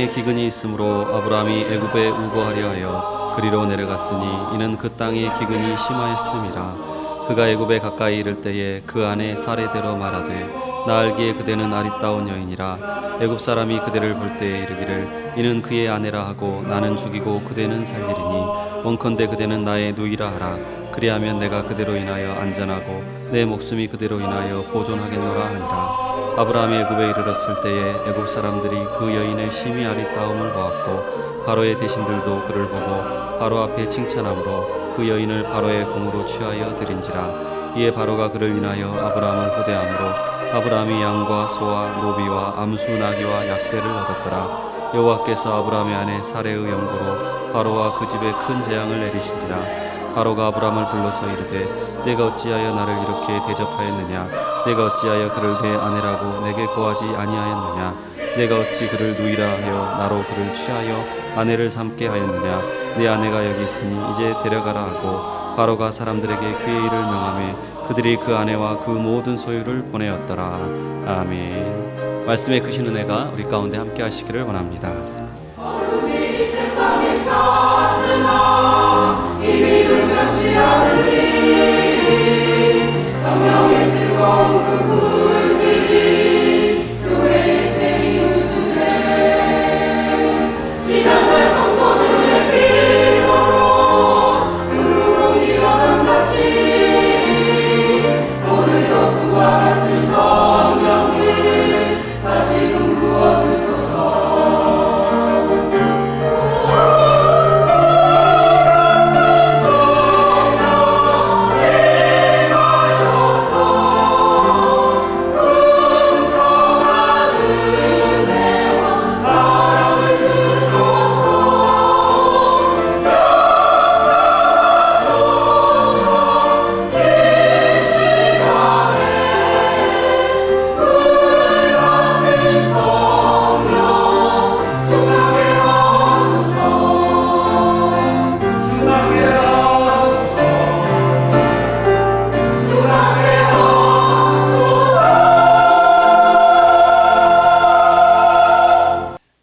땅에 기근이 있으므로 아브라함이 애굽에 우거하려 하여 그리로 내려갔으니 이는 그 땅에 기근이 심하였음이라. 그가 애굽에 가까이 이를 때에 그 아내 사레대로 말하되 나 알기에 그대는 아리따운 여인이라. 애굽 사람이 그대를 볼 때에 이르기를 이는 그의 아내라 하고 나는 죽이고 그대는 살리리니 원컨대 그대는 나의 누이라 하라. 그리하면 내가 그대로 인하여 안전하고 내 목숨이 그대로 인하여 보존하겠노라 하니라. 아브라함이 애굽에 이르렀을 때에 애굽 사람들이 그 여인의 심히 아리따움을 보았고 바로의 대신들도 그를 보고 바로 앞에 칭찬함으로 그 여인을 바로의 공으로 취하여 드린지라. 이에 바로가 그를 인하여 아브라함을 호대함으로 아브라함이 양과 소와 노비와 암수 나귀와 약대를 얻었더라. 여호와께서 아브라함의 아내 사레의 영고로 바로와 그 집에 큰 재앙을 내리신지라. 바로가 아브라함을 불러서 이르되 내가 어찌하여 나를 이렇게 대접하였느냐. 내가 어찌하여 그를 내 아내라고 내게 고하지 아니하였느냐. 내가 어찌 그를 누이라 하여 나로 그를 취하여 아내를 삼게 하였느냐. 내 아내가 여기 있으니 이제 데려가라 하고 바로가 사람들에게 그의 일을 명하매 그들이 그 아내와 그 모든 소유를 보내었더라. 아멘. 말씀의 크신 은혜가 우리 가운데 함께 하시기를 원합니다. 어둠이 세상에 찼으나 이미 변치 않으리. 성령의 뜨거운 그 불길이 교회의 새 힘을 주네. 지난날 성도들의 기도로 긍휼로 일어난 같이 오늘도 그와 같은 성령을 다시금 부어주소서.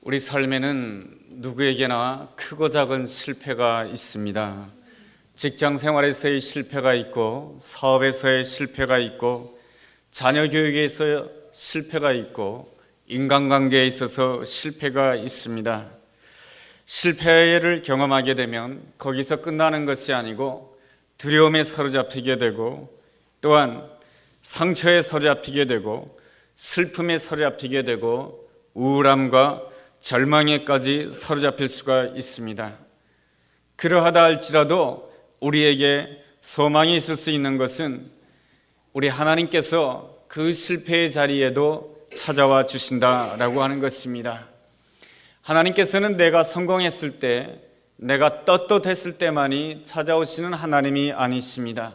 우리 삶에는 누구에게나 크고 작은 실패가 있습니다. 직장 생활에서의 실패가 있고 사업에서의 실패가 있고 자녀 교육에서 실패가 있고 인간관계에 있어서 실패가 있습니다. 실패를 경험하게 되면 거기서 끝나는 것이 아니고 두려움에 사로잡히게 되고 또한 상처에 사로잡히게 되고 슬픔에 사로잡히게 되고 우울함과 절망에까지 사로잡힐 수가 있습니다. 그러하다 할지라도 우리에게 소망이 있을 수 있는 것은 우리 하나님께서 그 실패의 자리에도 찾아와 주신다라고 하는 것입니다. 하나님께서는 내가 성공했을 때, 내가 떳떳했을 때만이 찾아오시는 하나님이 아니십니다.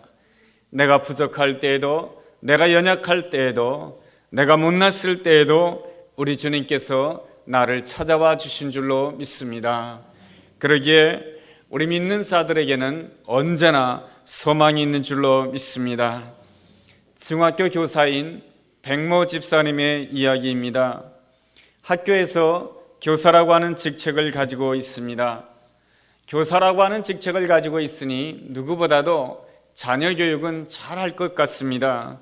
내가 부족할 때에도, 내가 연약할 때에도, 내가 못났을 때에도 우리 주님께서 나를 찾아와 주신 줄로 믿습니다. 그러기에 우리 믿는 자들에게는 언제나 소망이 있는 줄로 믿습니다. 중학교 교사인 백모 집사님의 이야기입니다. 학교에서 교사라고 하는 직책을 가지고 있습니다. 교사라고 하는 직책을 가지고 있으니 누구보다도 자녀 교육은 잘할 것 같습니다.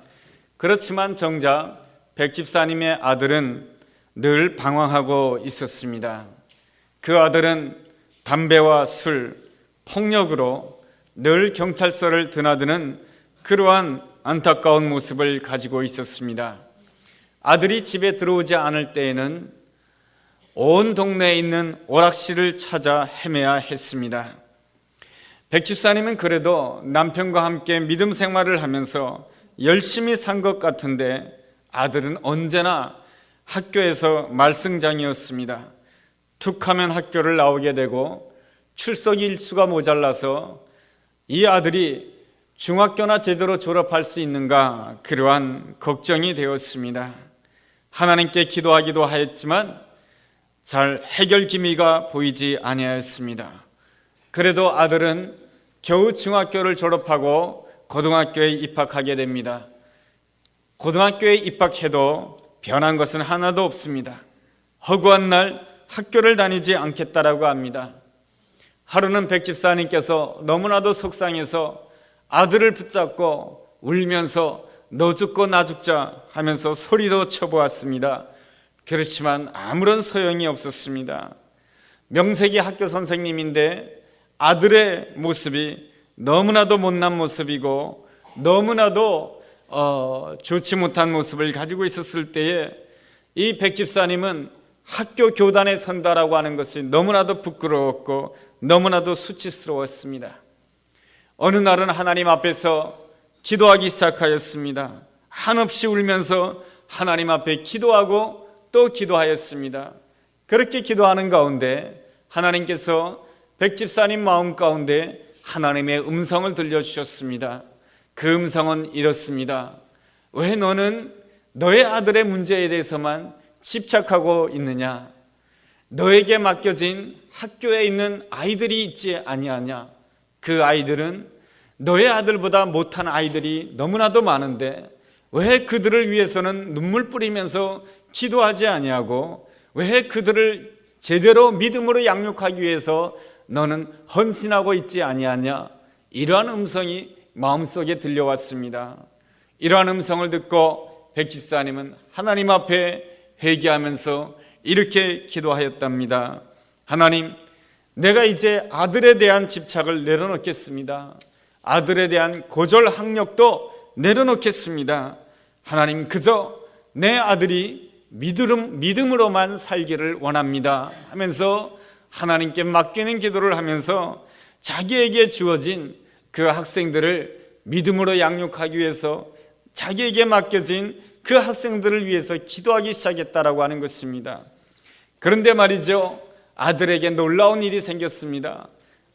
그렇지만 정작 백 집사님의 아들은 늘 방황하고 있었습니다. 그 아들은 담배와 술, 폭력으로 늘 경찰서를 드나드는 그러한 안타까운 모습을 가지고 있었습니다. 아들이 집에 들어오지 않을 때에는 온 동네에 있는 오락실을 찾아 헤매야 했습니다. 백 집사님은 그래도 남편과 함께 믿음 생활을 하면서 열심히 산 것 같은데 아들은 언제나 학교에서 말썽장이었습니다. 툭하면 학교를 나오게 되고 출석 일수가 모자라서 이 아들이 중학교나 제대로 졸업할 수 있는가 그러한 걱정이 되었습니다. 하나님께 기도하기도 하였지만 잘 해결 기미가 보이지 아니하였습니다. 그래도 아들은 겨우 중학교를 졸업하고 고등학교에 입학하게 됩니다. 고등학교에 입학해도 변한 것은 하나도 없습니다. 허구한 날 학교를 다니지 않겠다라고 합니다. 하루는 백집사님께서 너무나도 속상해서 아들을 붙잡고 울면서 너 죽고 나 죽자 하면서 소리도 쳐보았습니다. 그렇지만 아무런 소용이 없었습니다. 명색이 학교 선생님인데 아들의 모습이 너무나도 못난 모습이고 너무나도 좋지 못한 모습을 가지고 있었을 때에 이 백집사님은 학교 교단에 선다라고 하는 것이 너무나도 부끄러웠고 너무나도 수치스러웠습니다. 어느 날은 하나님 앞에서 기도하기 시작하였습니다. 한없이 울면서 하나님 앞에 기도하고 또 기도하였습니다. 그렇게 기도하는 가운데 하나님께서 백집사님 마음 가운데 하나님의 음성을 들려주셨습니다. 그 음성은 이렇습니다. 왜 너는 너의 아들의 문제에 대해서만 집착하고 있느냐? 너에게 맡겨진 학교에 있는 아이들이 있지 아니하냐? 그 아이들은 너의 아들보다 못한 아이들이 너무나도 많은데 왜 그들을 위해서는 눈물 뿌리면서 기도하지 아니하고 왜 그들을 제대로 믿음으로 양육하기 위해서 너는 헌신하고 있지 아니하냐? 이러한 음성이 마음속에 들려왔습니다. 이러한 음성을 듣고 백집사님은 하나님 앞에 회개하면서 이렇게 기도하였답니다. 하나님, 내가 이제 아들에 대한 집착을 내려놓겠습니다. 아들에 대한 고졸 학력도 내려놓겠습니다. 하나님, 그저 내 아들이 믿음으로만 살기를 원합니다 하면서 하나님께 맡기는 기도를 하면서 자기에게 주어진 그 학생들을 믿음으로 양육하기 위해서 자기에게 맡겨진 그 학생들을 위해서 기도하기 시작했다라고 하는 것입니다. 그런데 말이죠, 아들에게 놀라운 일이 생겼습니다.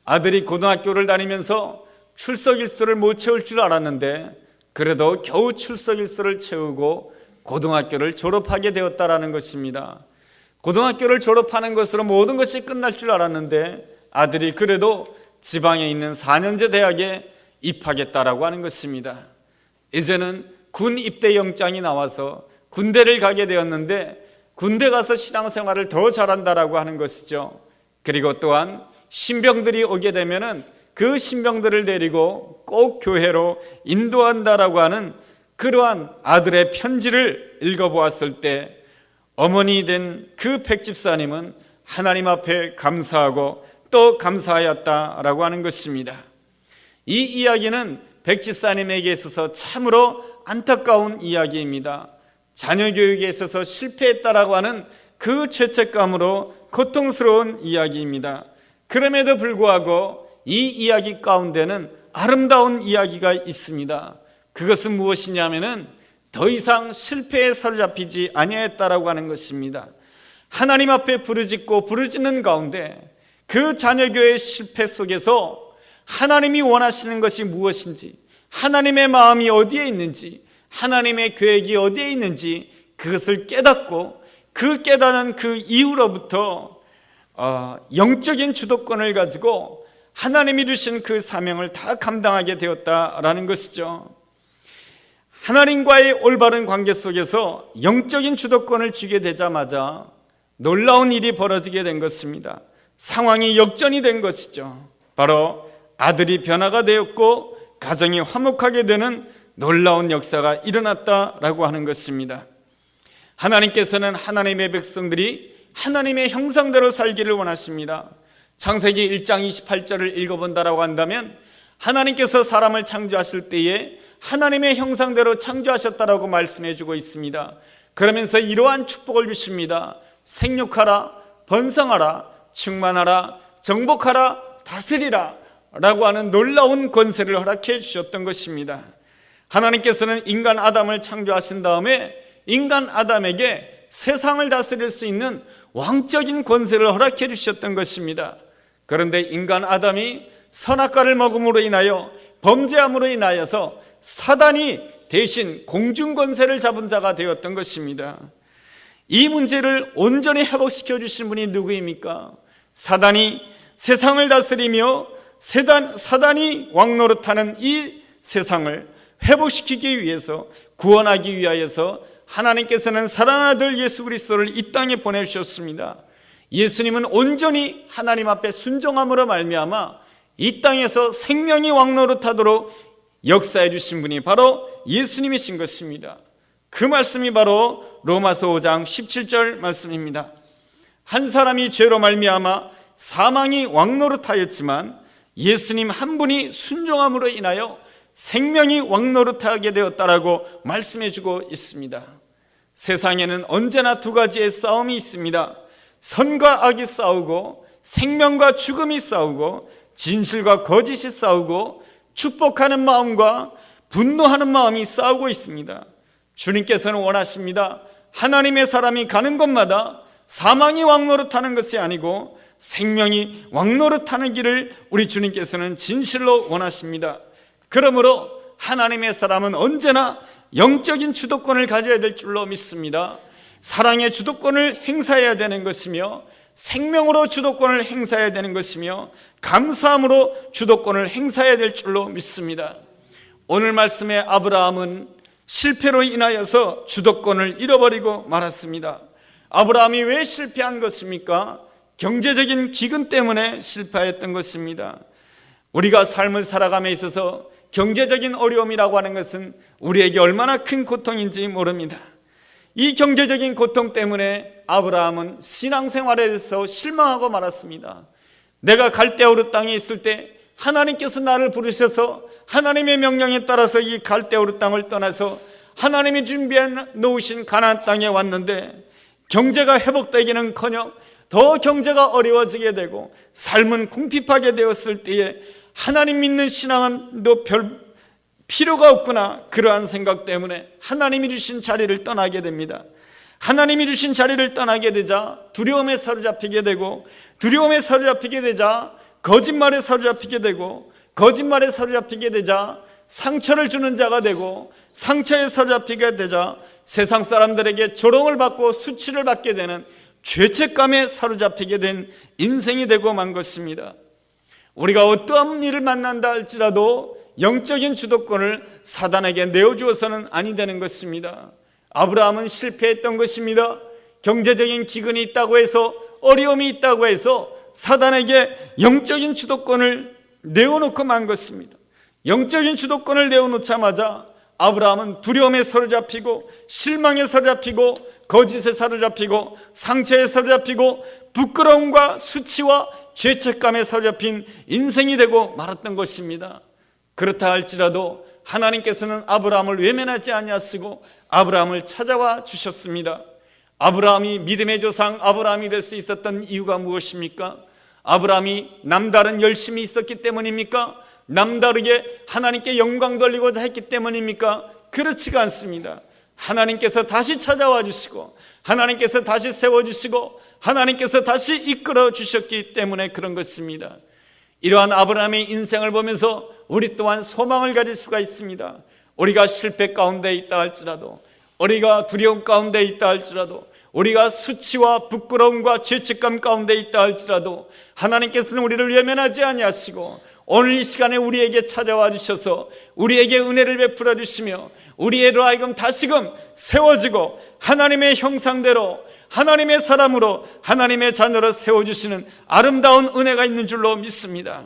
아들이 고등학교를 다니면서 출석일수를 못 채울 줄 알았는데 그래도 겨우 출석일수를 채우고 고등학교를 졸업하게 되었다라는 것입니다. 고등학교를 졸업하는 것으로 모든 것이 끝날 줄 알았는데 아들이 그래도 지방에 있는 4년제 대학에 입학했다라고 하는 것입니다. 이제는 군 입대 영장이 나와서 군대를 가게 되었는데 군대 가서 신앙생활을 더 잘한다라고 하는 것이죠. 그리고 또한 신병들이 오게 되면은 그 신병들을 데리고 꼭 교회로 인도한다라고 하는 그러한 아들의 편지를 읽어보았을 때 어머니 된 그 백집사님은 하나님 앞에 감사하고 또 감사하였다라고 하는 것입니다. 이 이야기는 백집사님에게 있어서 참으로 안타까운 이야기입니다. 자녀 교육에 있어서 실패했다라고 하는 그 죄책감으로 고통스러운 이야기입니다. 그럼에도 불구하고 이 이야기 가운데는 아름다운 이야기가 있습니다. 그것은 무엇이냐면은 더 이상 실패에 사로잡히지 아니하였다라고 하는 것입니다. 하나님 앞에 부르짖고 부르짖는 가운데 그 자녀교의 실패 속에서 하나님이 원하시는 것이 무엇인지, 하나님의 마음이 어디에 있는지, 하나님의 계획이 어디에 있는지 그것을 깨닫고 그 깨닫는 그 이후로부터 영적인 주도권을 가지고 하나님이 주신 그 사명을 다 감당하게 되었다라는 것이죠. 하나님과의 올바른 관계 속에서 영적인 주도권을 쥐게 되자마자 놀라운 일이 벌어지게 된 것입니다. 상황이 역전이 된 것이죠. 바로 아들이 변화가 되었고 가정이 화목하게 되는 놀라운 역사가 일어났다라고 하는 것입니다. 하나님께서는 하나님의 백성들이 하나님의 형상대로 살기를 원하십니다. 창세기 1장 28절을 읽어본다라고 한다면 하나님께서 사람을 창조하실 때에 하나님의 형상대로 창조하셨다라고 말씀해 주고 있습니다. 그러면서 이러한 축복을 주십니다. 생육하라, 번성하라, 충만하라, 정복하라, 다스리라 라고 하는 놀라운 권세를 허락해 주셨던 것입니다. 하나님께서는 인간 아담을 창조하신 다음에 인간 아담에게 세상을 다스릴 수 있는 왕적인 권세를 허락해 주셨던 것입니다. 그런데 인간 아담이 선악과를 먹음으로 인하여 범죄함으로 인하여서 사단이 대신 공중권세를 잡은 자가 되었던 것입니다. 이 문제를 온전히 회복시켜 주신 분이 누구입니까? 사단이 세상을 다스리며 사단이 왕노릇하는 이 세상을 회복시키기 위해서, 구원하기 위하여서 하나님께서는 사랑하는 아들 예수 그리스도를 이 땅에 보내주셨습니다. 예수님은 온전히 하나님 앞에 순종함으로 말미암아 이 땅에서 생명이 왕노릇하도록 역사해 주신 분이 바로 예수님이신 것입니다. 그 말씀이 바로 로마서 5장 17절 말씀입니다. 한 사람이 죄로 말미암아 사망이 왕노릇하였지만 예수님 한 분이 순종함으로 인하여 생명이 왕노릇하게 되었다라고 말씀해 주고 있습니다. 세상에는 언제나 두 가지의 싸움이 있습니다. 선과 악이 싸우고 생명과 죽음이 싸우고 진실과 거짓이 싸우고 축복하는 마음과 분노하는 마음이 싸우고 있습니다. 주님께서는 원하십니다. 하나님의 사람이 가는 곳마다 사망이 왕노릇하는 것이 아니고 생명이 왕노릇하는 길을 우리 주님께서는 진실로 원하십니다. 그러므로 하나님의 사람은 언제나 영적인 주도권을 가져야 될 줄로 믿습니다. 사랑의 주도권을 행사해야 되는 것이며 생명으로 주도권을 행사해야 되는 것이며 감사함으로 주도권을 행사해야 될 줄로 믿습니다. 오늘 말씀의 아브라함은 실패로 인하여서 주도권을 잃어버리고 말았습니다. 아브라함이 왜 실패한 것입니까? 경제적인 기근 때문에 실패했던 것입니다. 우리가 삶을 살아감에 있어서 경제적인 어려움이라고 하는 것은 우리에게 얼마나 큰 고통인지 모릅니다. 이 경제적인 고통 때문에 아브라함은 신앙생활에서 실망하고 말았습니다. 내가 갈대우르 땅에 있을 때 하나님께서 나를 부르셔서 하나님의 명령에 따라서 이 갈대우르 땅을 떠나서 하나님이 준비해 놓으신 가나안 땅에 왔는데 경제가 회복되기는커녕 더 경제가 어려워지게 되고 삶은 궁핍하게 되었을 때에 하나님 믿는 신앙은 별 필요가 없구나, 그러한 생각 때문에 하나님이 주신 자리를 떠나게 됩니다. 하나님이 주신 자리를 떠나게 되자 두려움에 사로잡히게 되고, 두려움에 사로잡히게 되자 거짓말에 사로잡히게 되고, 거짓말에 사로잡히게 되자 상처를 주는 자가 되고, 상처에 사로잡히게 되자 세상 사람들에게 조롱을 받고 수치를 받게 되는 죄책감에 사로잡히게 된 인생이 되고 만 것입니다. 우리가 어떠한 일을 만난다 할지라도 영적인 주도권을 사단에게 내어주어서는 아니 되는 것입니다. 아브라함은 실패했던 것입니다. 경제적인 기근이 있다고 해서, 어려움이 있다고 해서 사단에게 영적인 주도권을 내어놓고 만 것입니다. 영적인 주도권을 내어놓자마자 아브라함은 두려움에 사로잡히고, 실망에 사로잡히고, 거짓에 사로잡히고, 상처에 사로잡히고, 부끄러움과 수치와 죄책감에 사로잡힌 인생이 되고 말았던 것입니다. 그렇다 할지라도 하나님께서는 아브라함을 외면하지 아니하시고 아브라함을 찾아와 주셨습니다. 아브라함이 믿음의 조상 아브라함이 될 수 있었던 이유가 무엇입니까? 아브라함이 남다른 열심이 있었기 때문입니까? 남다르게 하나님께 영광 돌리고자 했기 때문입니까? 그렇지가 않습니다. 하나님께서 다시 찾아와 주시고, 하나님께서 다시 세워주시고, 하나님께서 다시 이끌어 주셨기 때문에 그런 것입니다. 이러한 아브라함의 인생을 보면서 우리 또한 소망을 가질 수가 있습니다. 우리가 실패 가운데 있다 할지라도, 우리가 두려움 가운데 있다 할지라도, 우리가 수치와 부끄러움과 죄책감 가운데 있다 할지라도 하나님께서는 우리를 외면하지 아니하시고 오늘 이 시간에 우리에게 찾아와 주셔서 우리에게 은혜를 베풀어 주시며 우리로 하여금 다시금 세워지고 하나님의 형상대로, 하나님의 사람으로, 하나님의 자녀로 세워주시는 아름다운 은혜가 있는 줄로 믿습니다.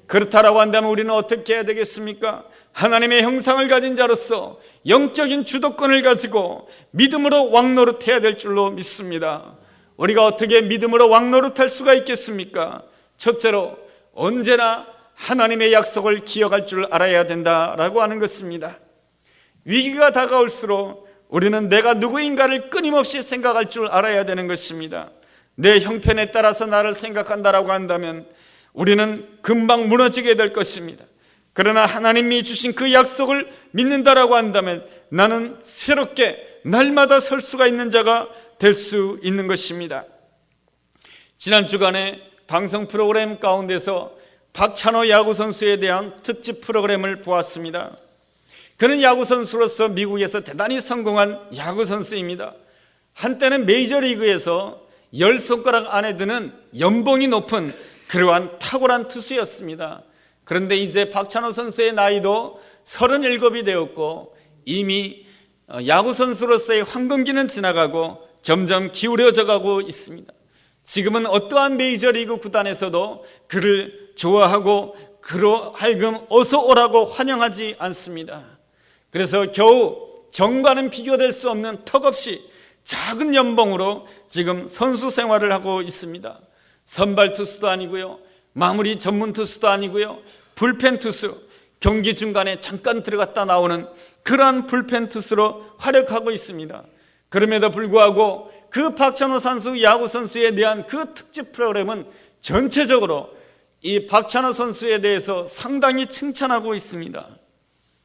그렇다라고 한다면 우리는 어떻게 해야 되겠습니까? 하나님의 형상을 가진 자로서 영적인 주도권을 가지고 믿음으로 왕노릇해야 될 줄로 믿습니다. 우리가 어떻게 믿음으로 왕노릇할 수가 있겠습니까? 첫째로 언제나 하나님의 약속을 기억할 줄 알아야 된다라고 하는 것입니다. 위기가 다가올수록 우리는 내가 누구인가를 끊임없이 생각할 줄 알아야 되는 것입니다. 내 형편에 따라서 나를 생각한다라고 한다면 우리는 금방 무너지게 될 것입니다. 그러나 하나님이 주신 그 약속을 믿는다라고 한다면 나는 새롭게 날마다 설 수가 있는 자가 될 수 있는 것입니다. 지난 주간에 방송 프로그램 가운데서 박찬호 야구 선수에 대한 특집 프로그램을 보았습니다. 그는 야구 선수로서 미국에서 대단히 성공한 야구 선수입니다. 한때는 메이저리그에서 10손가락 안에 드는 연봉이 높은 그러한 탁월한 투수였습니다. 그런데 이제 박찬호 선수의 나이도 37이 되었고 이미 야구 선수로서의 황금기는 지나가고 점점 기울어져 가고 있습니다. 지금은 어떠한 메이저리그 구단에서도 그를 좋아하고 그로 하여금 어서 오라고 환영하지 않습니다. 그래서 겨우 정과는 비교될 수 없는 턱없이 작은 연봉으로 지금 선수 생활을 하고 있습니다. 선발 투수도 아니고요, 마무리 전문 투수도 아니고요, 불펜 투수, 경기 중간에 잠깐 들어갔다 나오는 그러한 불펜 투수로 활약하고 있습니다. 그럼에도 불구하고 그 박찬호 선수, 야구 선수에 대한 그 특집 프로그램은 전체적으로 이 박찬호 선수에 대해서 상당히 칭찬하고 있습니다.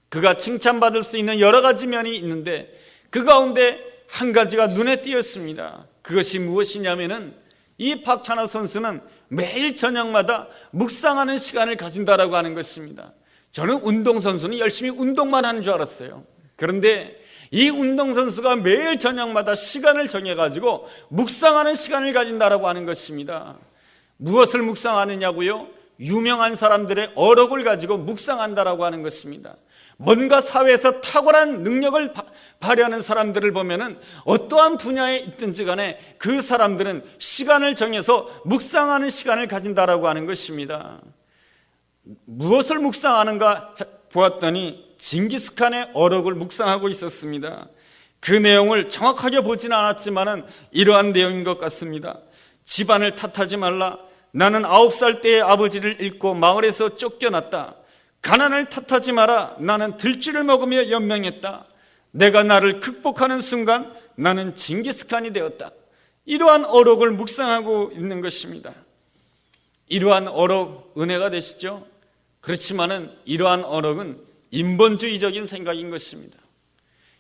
그가 칭찬받을 수 있는 여러 가지 면이 있는데 그 가운데 한 가지가 눈에 띄었습니다. 그것이 무엇이냐면은 이 박찬호 선수는 매일 저녁마다 묵상하는 시간을 가진다라고 하는 것입니다. 저는 운동선수는 열심히 운동만 하는 줄 알았어요. 그런데 이 운동선수가 매일 저녁마다 시간을 정해가지고 묵상하는 시간을 가진다라고 하는 것입니다. 무엇을 묵상하느냐고요? 유명한 사람들의 어록을 가지고 묵상한다라고 하는 것입니다. 뭔가 사회에서 탁월한 능력을 발휘하는 사람들을 보면은 어떠한 분야에 있든지 간에 그 사람들은 시간을 정해서 묵상하는 시간을 가진다라고 하는 것입니다. 무엇을 묵상하는가 보았더니 징기스칸의 어록을 묵상하고 있었습니다. 그 내용을 정확하게 보지는 않았지만은 이러한 내용인 것 같습니다. 집안을 탓하지 말라. 나는 9살 때에 아버지를 잃고 마을에서 쫓겨났다. 가난을 탓하지 마라. 나는 들쥐를 먹으며 연명했다. 내가 나를 극복하는 순간 나는 징기스칸이 되었다. 이러한 어록을 묵상하고 있는 것입니다. 이러한 어록 은혜가 되시죠? 그렇지만은 이러한 어록은 인본주의적인 생각인 것입니다.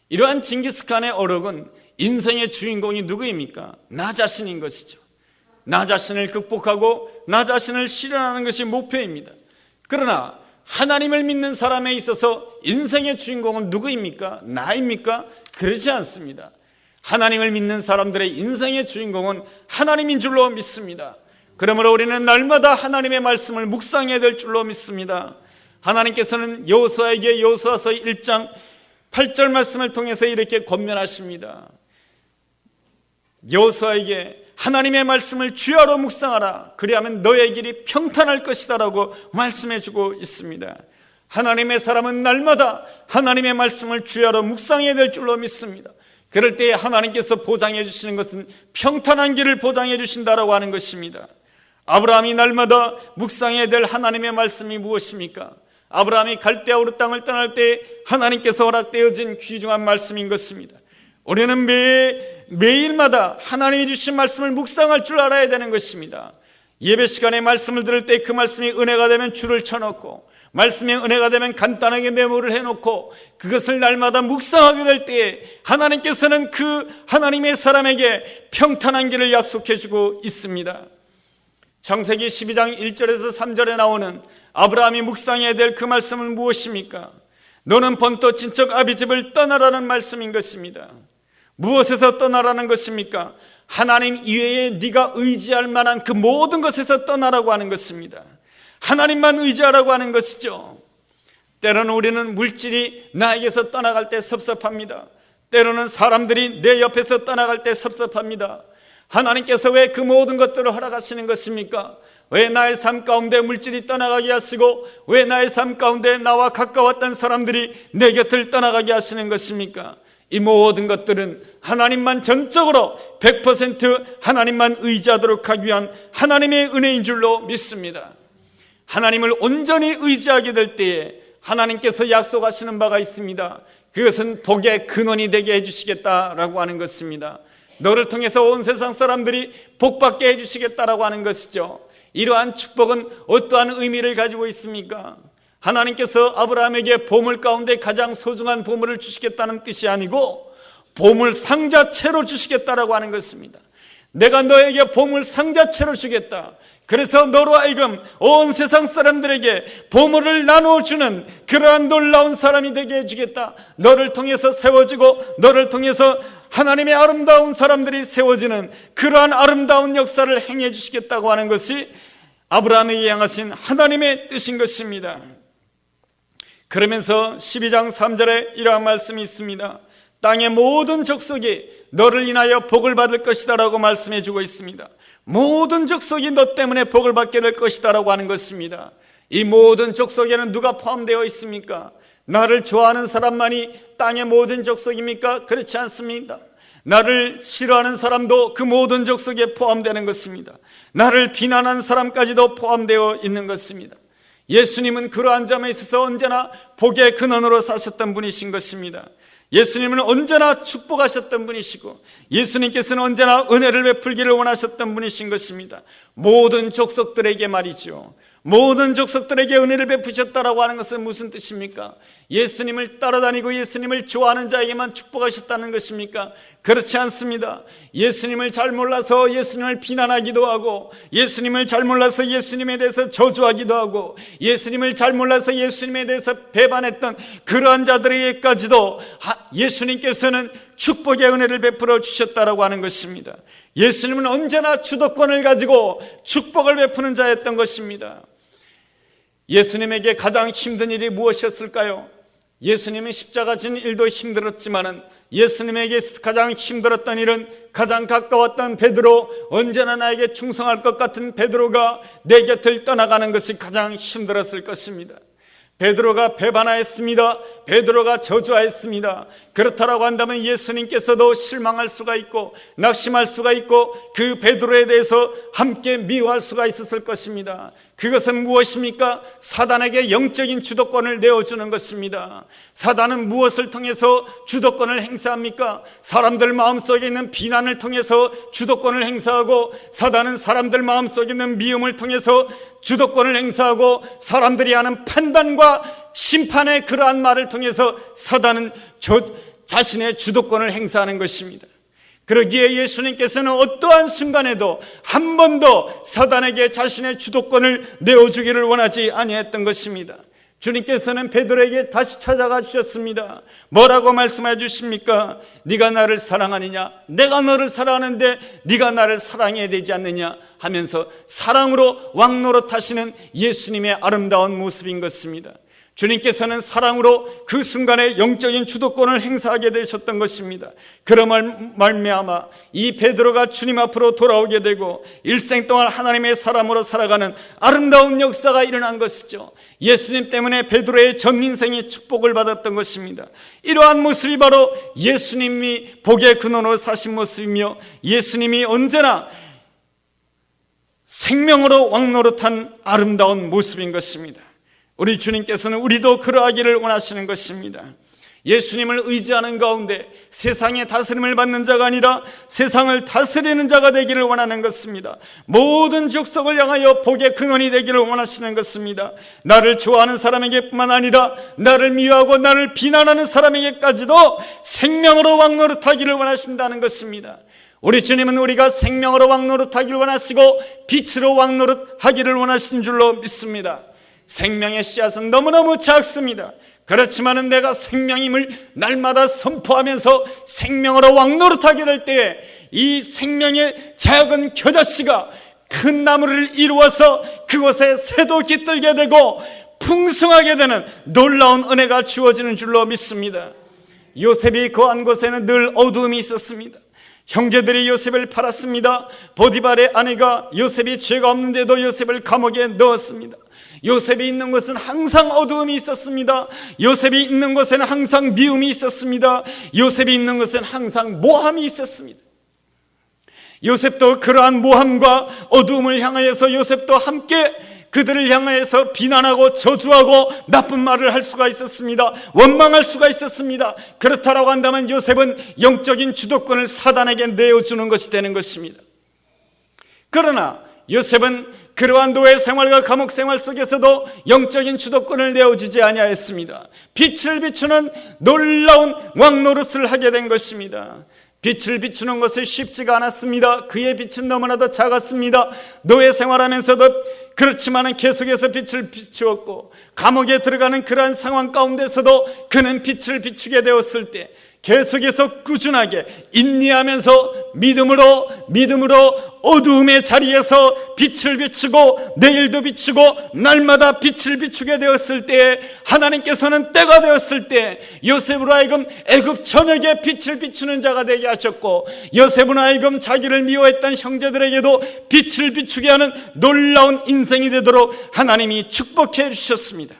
이러한 징기스칸의 어록은 인생의 주인공이 누구입니까? 나 자신인 것이죠. 나 자신을 극복하고 나 자신을 실현하는 것이 목표입니다. 그러나 하나님을 믿는 사람에 있어서 인생의 주인공은 누구입니까? 나입니까? 그러지 않습니다. 하나님을 믿는 사람들의 인생의 주인공은 하나님인 줄로 믿습니다. 그러므로 우리는 날마다 하나님의 말씀을 묵상해야 될 줄로 믿습니다. 하나님께서는 여호수아에게 여호수아서 1장 8절 말씀을 통해서 이렇게 권면하십니다. 여호수아에게 하나님의 말씀을 주야로 묵상하라. 그리하면 너의 길이 평탄할 것이다 라고 말씀해 주고 있습니다. 하나님의 사람은 날마다 하나님의 말씀을 주야로 묵상해야 될 줄로 믿습니다. 그럴 때에 하나님께서 보장해 주시는 것은 평탄한 길을 보장해 주신다라고 하는 것입니다. 아브라함이 날마다 묵상해야 될 하나님의 말씀이 무엇입니까? 아브라함이 갈대아 우르 땅을 떠날 때 하나님께서 허락되어진 귀중한 말씀인 것입니다. 우리는 매일마다 하나님이 주신 말씀을 묵상할 줄 알아야 되는 것입니다. 예배 시간에 말씀을 들을 때 그 말씀이 은혜가 되면 줄을 쳐놓고, 말씀이 은혜가 되면 간단하게 메모를 해놓고 그것을 날마다 묵상하게 될 때에 하나님께서는 그 하나님의 사람에게 평탄한 길을 약속해 주고 있습니다. 창세기 12장 1절에서 3절에 나오는 아브라함이 묵상해야 될 그 말씀은 무엇입니까? 너는 번토 친척 아비집을 떠나라는 말씀인 것입니다. 무엇에서 떠나라는 것입니까? 하나님 이외에 네가 의지할 만한 그 모든 것에서 떠나라고 하는 것입니다. 하나님만 의지하라고 하는 것이죠. 때로는 우리는 물질이 나에게서 떠나갈 때 섭섭합니다. 때로는 사람들이 내 옆에서 떠나갈 때 섭섭합니다. 하나님께서 왜 그 모든 것들을 허락하시는 것입니까? 왜 나의 삶 가운데 물질이 떠나가게 하시고 왜 나의 삶 가운데 나와 가까웠던 사람들이 내 곁을 떠나가게 하시는 것입니까? 이 모든 것들은 하나님만 전적으로 100% 하나님만 의지하도록 하기 위한 하나님의 은혜인 줄로 믿습니다. 하나님을 온전히 의지하게 될 때에 하나님께서 약속하시는 바가 있습니다. 그것은 복의 근원이 되게 해주시겠다라고 하는 것입니다. 너를 통해서 온 세상 사람들이 복받게 해주시겠다라고 하는 것이죠. 이러한 축복은 어떠한 의미를 가지고 있습니까? 하나님께서 아브라함에게 보물 가운데 가장 소중한 보물을 주시겠다는 뜻이 아니고 보물 상자채로 주시겠다라고 하는 것입니다. 내가 너에게 보물 상자채로 주겠다. 그래서 너로 하여금 온 세상 사람들에게 보물을 나누어주는 그러한 놀라운 사람이 되게 해주겠다. 너를 통해서 세워지고 너를 통해서 하나님의 아름다운 사람들이 세워지는 그러한 아름다운 역사를 행해 주시겠다고 하는 것이 아브라함에게 향하신 하나님의 뜻인 것입니다. 그러면서 12장 3절에 이러한 말씀이 있습니다. 땅의 모든 족속이 너를 인하여 복을 받을 것이다 라고 말씀해 주고 있습니다. 모든 족속이 너 때문에 복을 받게 될 것이다 라고 하는 것입니다. 이 모든 족속에는 누가 포함되어 있습니까? 나를 좋아하는 사람만이 땅의 모든 족속입니까? 그렇지 않습니다. 나를 싫어하는 사람도 그 모든 족속에 포함되는 것입니다. 나를 비난하는 사람까지도 포함되어 있는 것입니다. 예수님은 그러한 점에 있어서 언제나 복의 근원으로 사셨던 분이신 것입니다. 예수님은 언제나 축복하셨던 분이시고 예수님께서는 언제나 은혜를 베풀기를 원하셨던 분이신 것입니다. 모든 족속들에게 말이죠. 모든 족속들에게 은혜를 베푸셨다라고 하는 것은 무슨 뜻입니까? 예수님을 따라다니고 예수님을 좋아하는 자에게만 축복하셨다는 것입니까? 그렇지 않습니다. 예수님을 잘 몰라서 예수님을 비난하기도 하고, 예수님을 잘 몰라서 예수님에 대해서 저주하기도 하고, 예수님을 잘 몰라서 예수님에 대해서 배반했던 그러한 자들에게까지도 예수님께서는 축복의 은혜를 베풀어 주셨다라고 하는 것입니다. 예수님은 언제나 주도권을 가지고 축복을 베푸는 자였던 것입니다. 예수님에게 가장 힘든 일이 무엇이었을까요? 예수님은 십자가 진 일도 힘들었지만은 예수님에게 가장 힘들었던 일은 가장 가까웠던 베드로, 언제나 나에게 충성할 것 같은 베드로가 내 곁을 떠나가는 것이 가장 힘들었을 것입니다. 베드로가 배반하였습니다. 베드로가 저주하였습니다. 그렇다라고 한다면 예수님께서도 실망할 수가 있고 낙심할 수가 있고 그 베드로에 대해서 함께 미워할 수가 있었을 것입니다. 그것은 무엇입니까? 사단에게 영적인 주도권을 내어주는 것입니다. 사단은 무엇을 통해서 주도권을 행사합니까? 사람들 마음속에 있는 비난을 통해서 주도권을 행사하고, 사단은 사람들 마음속에 있는 미움을 통해서 주도권을 행사하고, 사람들이 하는 판단과 심판의 그러한 말을 통해서 사단은 자신의 주도권을 행사하는 것입니다. 그러기에 예수님께서는 어떠한 순간에도 한 번도 사단에게 자신의 주도권을 내어주기를 원하지 아니했던 것입니다. 주님께서는 베드로에게 다시 찾아가 주셨습니다. 뭐라고 말씀해 주십니까? 네가 나를 사랑하느냐? 내가 너를 사랑하는데 네가 나를 사랑해야 되지 않느냐? 하면서 사랑으로 왕노릇하시는 예수님의 아름다운 모습인 것입니다. 주님께서는 사랑으로 그 순간에 영적인 주도권을 행사하게 되셨던 것입니다. 그러므로 말미암아 이 베드로가 주님 앞으로 돌아오게 되고 일생 동안 하나님의 사람으로 살아가는 아름다운 역사가 일어난 것이죠. 예수님 때문에 베드로의 전 인생이 축복을 받았던 것입니다. 이러한 모습이 바로 예수님이 복의 근원으로 사신 모습이며, 예수님이 언제나 생명으로 왕노릇한 아름다운 모습인 것입니다. 우리 주님께서는 우리도 그러하기를 원하시는 것입니다. 예수님을 의지하는 가운데 세상의 다스림을 받는 자가 아니라 세상을 다스리는 자가 되기를 원하는 것입니다. 모든 족속을 향하여 복의 근원이 되기를 원하시는 것입니다. 나를 좋아하는 사람에게뿐만 아니라 나를 미워하고 나를 비난하는 사람에게까지도 생명으로 왕노릇하기를 원하신다는 것입니다. 우리 주님은 우리가 생명으로 왕노릇하기를 원하시고 빛으로 왕노릇하기를 원하신 줄로 믿습니다. 생명의 씨앗은 너무너무 작습니다. 그렇지만은 내가 생명임을 날마다 선포하면서 생명으로 왕노릇하게 될 때에 이 생명의 작은 겨자씨가 큰 나무를 이루어서 그곳에 새도 깃들게 되고 풍성하게 되는 놀라운 은혜가 주어지는 줄로 믿습니다. 요셉이 거한 곳에는 늘 어두움이 있었습니다. 형제들이 요셉을 팔았습니다. 보디발의 아내가 요셉이 죄가 없는데도 요셉을 감옥에 넣었습니다. 요셉이 있는 곳은 항상 어두움이 있었습니다. 요셉이 있는 곳에는 항상 미움이 있었습니다. 요셉이 있는 곳에는 항상 모함이 있었습니다. 요셉도 그러한 모함과 어두움을 향하여서 요셉도 함께 그들을 향하여서 비난하고 저주하고 나쁜 말을 할 수가 있었습니다. 원망할 수가 있었습니다. 그렇다라고 한다면 요셉은 영적인 주도권을 사단에게 내어주는 것이 되는 것입니다. 그러나 요셉은 그러한 노예 생활과 감옥 생활 속에서도 영적인 주도권을 내어주지 아니하였습니다. 빛을 비추는 놀라운 왕노릇을 하게 된 것입니다. 빛을 비추는 것은 쉽지가 않았습니다. 그의 빛은 너무나도 작았습니다. 노예 생활하면서도 그렇지만은 계속해서 빛을 비추었고, 감옥에 들어가는 그러한 상황 가운데서도 그는 빛을 비추게 되었을 때 계속해서 꾸준하게 인내하면서 믿음으로 어두움의 자리에서 빛을 비추고 내일도 비추고 날마다 빛을 비추게 되었을 때, 하나님께서는 때가 되었을 때 요셉으로 하여금 애굽 전역에 빛을 비추는 자가 되게 하셨고, 요셉으로 하여금 자기를 미워했던 형제들에게도 빛을 비추게 하는 놀라운 인생이 되도록 하나님이 축복해 주셨습니다.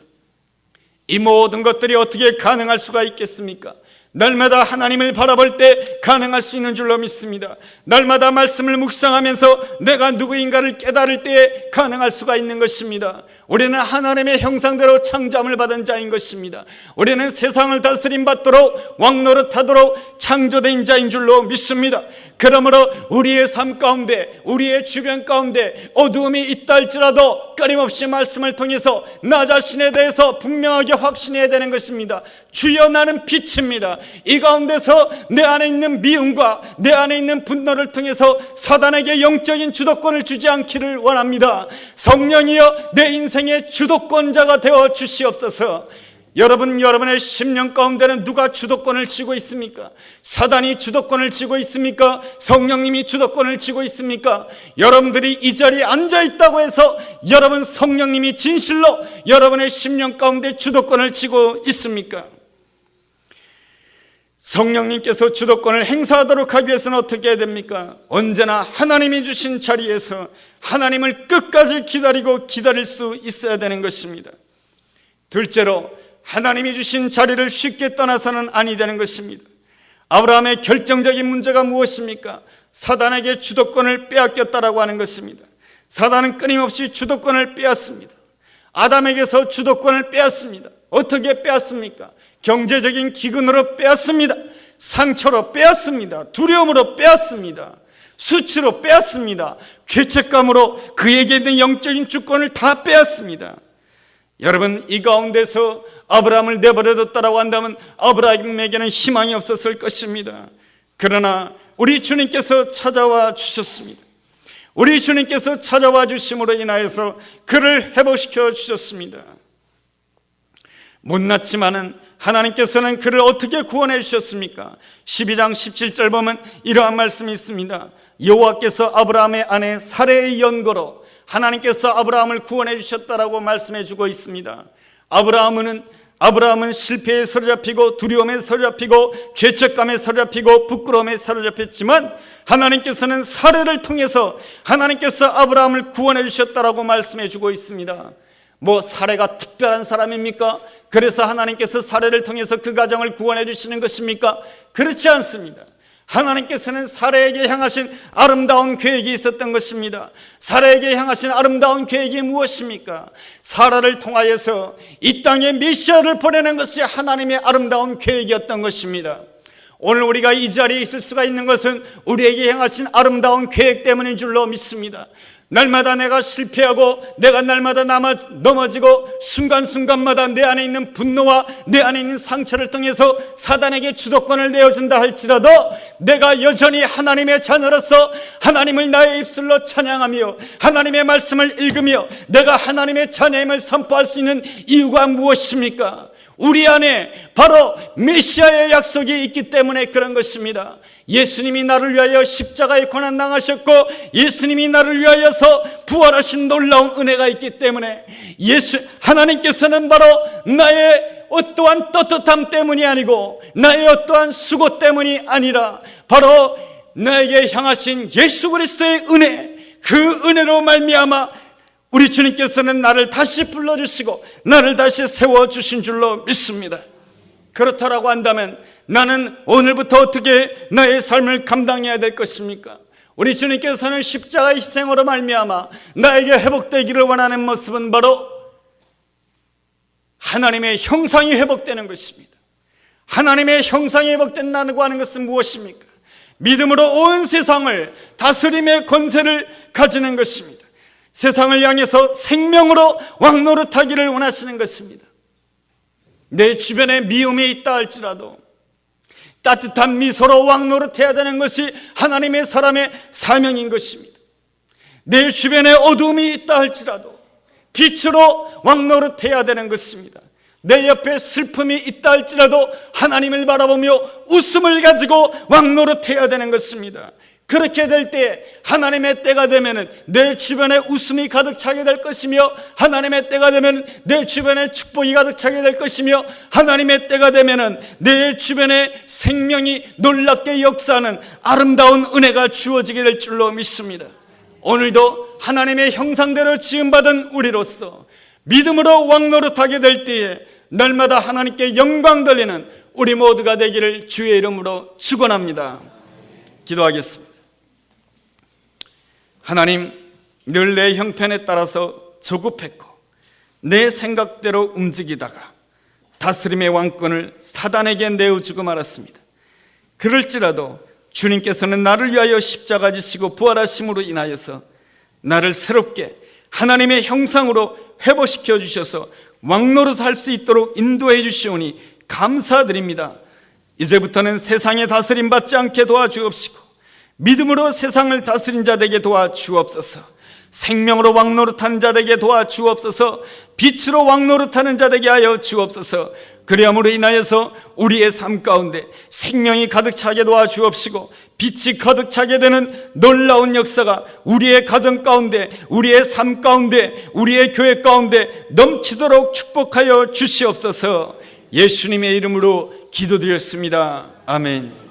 이 모든 것들이 어떻게 가능할 수가 있겠습니까? 날마다 하나님을 바라볼 때 가능할 수 있는 줄로 믿습니다. 날마다 말씀을 묵상하면서 내가 누구인가를 깨달을 때에 가능할 수가 있는 것입니다. 우리는 하나님의 형상대로 창조함을 받은 자인 것입니다. 우리는 세상을 다스림 받도록 왕노릇하도록 창조된 자인 줄로 믿습니다. 그러므로 우리의 삶 가운데, 우리의 주변 가운데 어두움이 있다 할지라도 끊임없이 말씀을 통해서 나 자신에 대해서 분명하게 확신해야 되는 것입니다. 주여, 나는 빛입니다. 이 가운데서 내 안에 있는 미움과 내 안에 있는 분노를 통해서 사단에게 영적인 주도권을 주지 않기를 원합니다. 성령이여, 내 인생의 주도권자가 되어 주시옵소서. 여러분의 심령 가운데는 누가 주도권을 쥐고 있습니까? 사단이 주도권을 쥐고 있습니까? 성령님이 주도권을 쥐고 있습니까? 여러분들이 이 자리에 앉아 있다고 해서 여러분 성령님이 진실로 여러분의 심령 가운데 주도권을 쥐고 있습니까? 성령님께서 주도권을 행사하도록 하기 위해서는 어떻게 해야 됩니까? 언제나 하나님이 주신 자리에서 하나님을 끝까지 기다릴 수 있어야 되는 것입니다. 둘째로, 하나님이 주신 자리를 쉽게 떠나서는 아니 되는 것입니다. 아브라함의 결정적인 문제가 무엇입니까? 사단에게 주도권을 빼앗겼다라고 하는 것입니다. 사단은 끊임없이 주도권을 빼앗습니다. 아담에게서 주도권을 빼앗습니다. 어떻게 빼앗습니까? 경제적인 기근으로 빼앗습니다. 상처로 빼앗습니다. 두려움으로 빼앗습니다. 수치로 빼앗습니다. 죄책감으로 그에게 있는 영적인 주권을 다 빼앗습니다. 여러분, 이 가운데서 아브라함을 내버려뒀다라고 한다면 아브라함에게는 희망이 없었을 것입니다. 그러나 우리 주님께서 찾아와 주셨습니다. 우리 주님께서 찾아와 주심으로 인하여서 그를 회복시켜 주셨습니다. 못났지만은 하나님께서는 그를 어떻게 구원해 주셨습니까? 12장 17절 보면 이러한 말씀이 있습니다. 여호와께서 아브라함의 아내 사레의 연고로 하나님께서 아브라함을 구원해 주셨다라고 말씀해 주고 있습니다. 아브라함은 실패에 사로잡히고 두려움에 사로잡히고 죄책감에 사로잡히고 부끄러움에 사로잡혔지만 하나님께서는 사레를 통해서 하나님께서 아브라함을 구원해 주셨다라고 말씀해 주고 있습니다. 뭐 사레가 특별한 사람입니까? 그래서 하나님께서 사레를 통해서 그 가정을 구원해 주시는 것입니까? 그렇지 않습니다. 하나님께서는 사레에게 향하신 아름다운 계획이 있었던 것입니다. 사레에게 향하신 아름다운 계획이 무엇입니까? 사라를 통하여서 이 땅에 메시아를 보내는 것이 하나님의 아름다운 계획이었던 것입니다. 오늘 우리가 이 자리에 있을 수가 있는 것은 우리에게 향하신 아름다운 계획 때문인 줄로 믿습니다. 날마다 내가 실패하고 내가 날마다 넘어지고 순간순간마다 내 안에 있는 분노와 내 안에 있는 상처를 통해서 사단에게 주도권을 내어준다 할지라도 내가 여전히 하나님의 자녀로서 하나님을 나의 입술로 찬양하며 하나님의 말씀을 읽으며 내가 하나님의 자녀임을 선포할 수 있는 이유가 무엇입니까? 우리 안에 바로 메시아의 약속이 있기 때문에 그런 것입니다. 예수님이 나를 위하여 십자가에 고난당하셨고 예수님이 나를 위하여서 부활하신 놀라운 은혜가 있기 때문에 하나님께서는 바로 나의 어떠한 떳떳함 때문이 아니고 나의 어떠한 수고 때문이 아니라 바로 나에게 향하신 예수 그리스도의 은혜, 그 은혜로 말미암아 우리 주님께서는 나를 다시 불러주시고 나를 다시 세워주신 줄로 믿습니다. 그렇다라고 한다면 나는 오늘부터 어떻게 나의 삶을 감당해야 될 것입니까? 우리 주님께서는 십자가의 희생으로 말미암아 나에게 회복되기를 원하는 모습은 바로 하나님의 형상이 회복되는 것입니다. 하나님의 형상이 회복된다고 하는 것은 무엇입니까? 믿음으로 온 세상을 다스림의 권세를 가지는 것입니다. 세상을 향해서 생명으로 왕노릇하기를 원하시는 것입니다. 내 주변에 미움이 있다 할지라도 따뜻한 미소로 왕노릇해야 되는 것이 하나님의 사람의 사명인 것입니다. 내 주변에 어두움이 있다 할지라도 빛으로 왕노릇해야 되는 것입니다. 내 옆에 슬픔이 있다 할지라도 하나님을 바라보며 웃음을 가지고 왕노릇해야 되는 것입니다. 그렇게 될 때 하나님의 때가 되면은 내 주변에 웃음이 가득 차게 될 것이며, 하나님의 때가 되면 내 주변에 축복이 가득 차게 될 것이며, 하나님의 때가 되면은 내 주변에 생명이 놀랍게 역사하는 아름다운 은혜가 주어지게 될 줄로 믿습니다. 오늘도 하나님의 형상대로 지음받은 우리로서 믿음으로 왕노릇하게 될 때에 날마다 하나님께 영광 돌리는 우리 모두가 되기를 주의 이름으로 축원합니다. 기도하겠습니다. 하나님, 늘 내 형편에 따라서 조급했고 내 생각대로 움직이다가 다스림의 왕권을 사단에게 내어주고 말았습니다. 그럴지라도 주님께서는 나를 위하여 십자가 지시고 부활하심으로 인하여서 나를 새롭게 하나님의 형상으로 회복시켜 주셔서 왕노릇할 수 있도록 인도해 주시오니 감사드립니다. 이제부터는 세상의 다스림 받지 않게 도와주옵시고 믿음으로 세상을 다스린 자 되게 도와주옵소서. 생명으로 왕노릇하는 자 되게 도와주옵소서. 빛으로 왕노릇하는 자 되게 하여 주옵소서. 그리함으로 인하여서 우리의 삶 가운데 생명이 가득 차게 도와주옵시고 빛이 가득 차게 되는 놀라운 역사가 우리의 가정 가운데, 우리의 삶 가운데, 우리의 교회 가운데 넘치도록 축복하여 주시옵소서. 예수님의 이름으로 기도드렸습니다. 아멘.